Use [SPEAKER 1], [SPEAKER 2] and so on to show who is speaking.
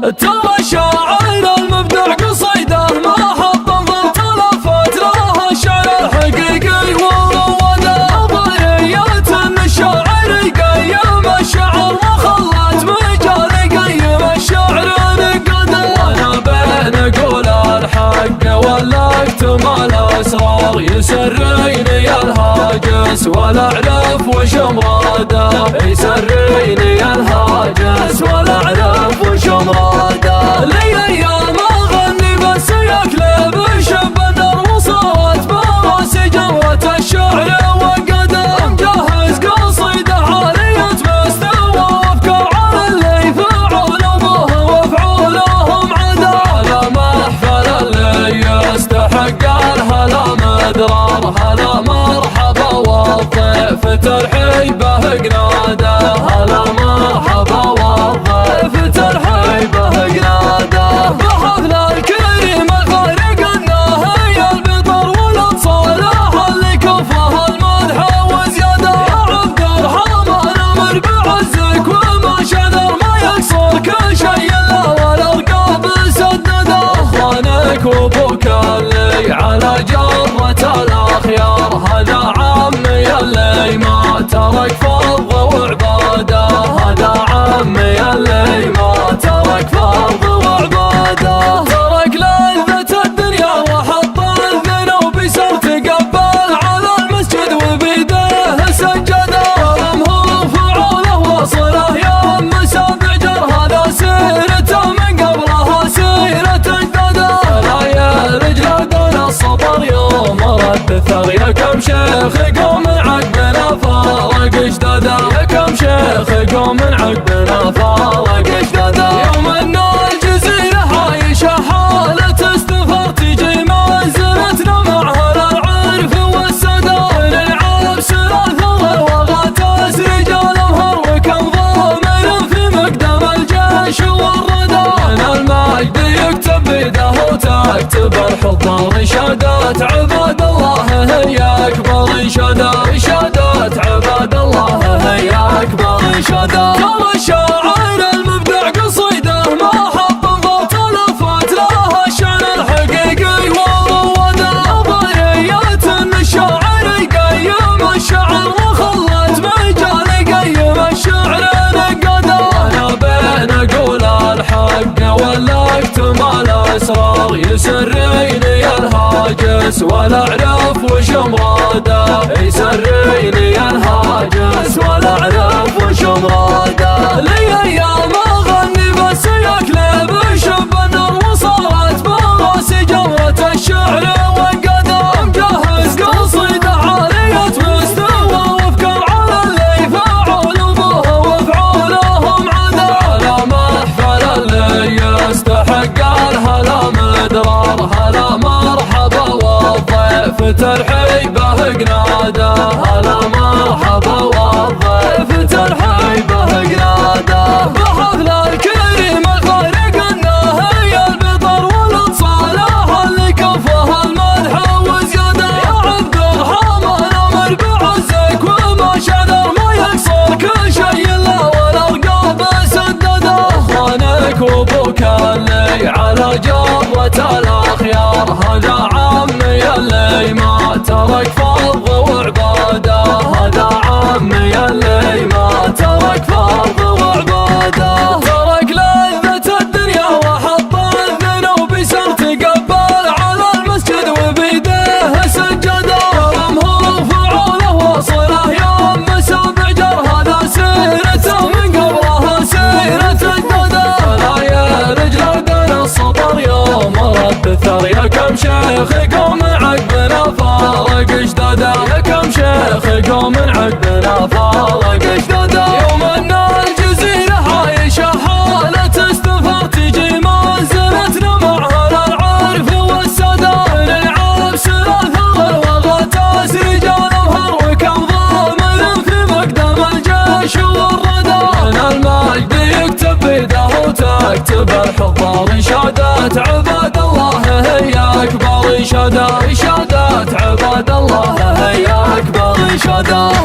[SPEAKER 1] ترى شاعر المبدع قصيده ما حط ضبط لفت له الشعر الحقيقي وروده نظرية ان الشاعر يقيم الشعر وخلت مجال يقيم الشعر نقده. وانا بين اقول الحق ولا اكتم الاسرار يسريني الهاجس ولا اعرف وش مراده، يسريني الهاجس ولا اعرف وش مراده. لي ايام اغني بس يكلب شب النار وصارت براسي جمرة الشعر وقده. مجهز قصيده عالية مستوى وافكار على اللي فعول به وفعولهم عدا، على محفل اللي يستحق الهلا مدرار هلا مرحبا والضيف ترحيبه قناده، هلا مرحبا والضيف ترحيبه قناده. بحفل الكريم الفارق الناهي البطر والاتصاله اللي كفه المدح وزياده. يا عبد الرحمن امر بعزك وما شذر ما يقصر كل شيء الا والارقام سدده. اخوانك وابوك اللي على جرة الاخيار هذا عمي اللي ما ترك فرض وعباده، هذا عمي اللي ما ترك فرض وعباده. ترك لذة الدنيا وحط الذنوب صار تقبل على المسجد وبيده سجده. ظلمه فعوله وصله يوم مسابع جر هذا سيرته من قبلها سيرة اجداده. لا يا رجل دون الصبر يوم رد الثغر يا كم شيخ قوم عقبنا فارق اجداده، يا كم شيخ قوم عقبنا فارق اجداده. يوم ان الجزيرة عايشة حالة استفار تجي منزلتنا مع اهل العرف والسدى. للعرب سلا ثغر وغطاس رجال امهر وكم ضامن في مقدم الجيش والردى. من المجد يكتب بيده وتكتب الحضار انشادات عباد الله هي اكبر انشادات، انشادات عباد الله هي اكبر انشادات. ترى الشاعر المبدع قصيده ما حط ضبط لفت له الشعر الحقيقي وروده نظرية ان الشاعر يقيم الشعر وخلت مجال يقيم الشعر نقده. انا بين اقول الحق ولا اكتم الاسرار يسريني الهاجس ولا اعرف وش مراده، يسريني الهاجس ولا اعرف وش مراده. لي ايام اغني بس يكلب شب النار وصارت براسي جمرة الشعر وقده. مجهز قصيده عالية مستوى وافكار على اللي فعول به وفعولهم عدا، على محفل اللي يستحق الهلا مدرار هلا مرحبا والضيف ترحيبه قناده، هلا مرحبا والضيف ترحيبه قناده. بحفل الكريم الفارق الناهي البطر والاتصاله اللي كفه المدح وزياده. يا عبد الرحمن امر بعزك وما شذر ما يقصر كل شيء الا والارقام سدده. اخوانك وابوك اللي على جرة الاخيار هذا عمي اللي ما ترك فرض وعباده، هذا عمي اللي ما ترك فرض وعباده. ترك لذة الدنيا وحط الذنوب صار تقبل على المسجد وبيده سجده. ظلمه فعوله وصله يوم مسابع جر هذا سيرته من قبلها سيرة اجداده. لا يا رجل دون الصبر يوم رد الثغر يا كم شيخ قوم عقبنا فارق اجداده، يا كم شيخ قوم عقبنا فارق اجداده. يوم ان الجزيرة عايشة حالة استفار تجي منزلتنا مع اهل العرف والسدى. للعرب سلا ثغر وغطاس رجال امهر وكم ضامن في مقدم الجيش والردى. من المجد يكتب بيده وتكتب الحضار انشادات عباد الله هي اكبر انشادات، انشادات عباد الله هي اكبر انشادات.